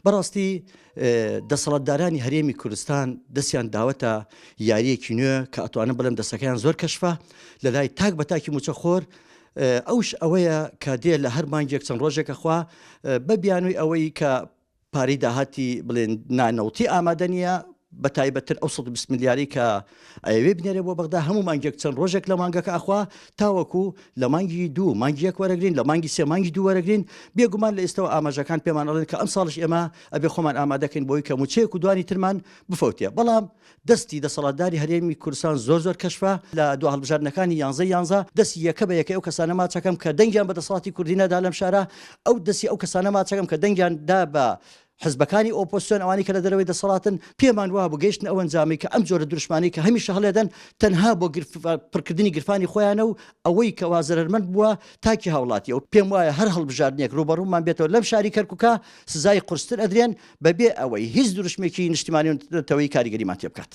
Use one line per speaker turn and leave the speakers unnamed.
بەڕاستی دەسەڵاتدارانی هەرێمی کوردستان دەستیان داوەتە یاریەکی نوێ کە ئەتوانن بڵێم دەستەکەیان زۆر کەشفە لە لای تاک بە تاکی موچەخۆر. ئەوش ئەوەیە کە دێ لە هەر مانگێک چەند ڕۆژێکە خوا بەبیانووی ئەوەی کە پارەی داهاتی بڵێن نانەوتی ئامادە نیە بە تایبەتر ئەو 120 میلیاری کە ئەوێ بنێرێ بۆ بەغدا هەموو مانگێک چەند ڕۆژێک لە مانگەکە ئەخوا تاوەکو لە مانگی دوو مانگی یەک وەرەگرین لە مانگی سێ مانگی دوو وەرەگرین بێگومان لە ئێستەوە ئاماژەکان پێمان ئەڵێن کە ئەم ساڵش ئێمە ئەبێ خۆمان ئامادەکەین بۆی کە موچەیەک و دوانی ترمان بفەوتێ. بەڵام دەستی دەسەڵاتداری هەرێمی کوردستان زۆر کەشفە لە دو هەڵبژاردنەکانی 11 دەستی یەکە بە یەکەی ئەو کەسانە ماچەکەم کە دەنگیان بە دەسەڵاتی کوردی نەدا لەم شارە، ئەو دەستی ئەو کەسانە ماچەکەم کە دەنگیان دا بە حزبەکانی ئۆپۆزیسیۆن ئەوانی کە لە دەرەوەی دەسەڵاتن. پێمان وابوو گەیشتن ئەو ئەنجامی کە ئەم جۆرە دروشمانی کە هەمیشە هەڵێدەن تەنها بۆ پڕکردنی گرفانی خۆیانە و ئەوەی کە وازەرمەند بووە تاکی هاوڵاتی. ئەو پێم وایە هەر هەڵبژاردنێک ڕوبەڕوومان بێتەوە لەم شاری کەرکووکە سزای قورستر ئەدرێن بەبێ ئەوەی هیچ دروشمێکی نیشتیمانی تەوەی کاریگەریمان تێ بکات.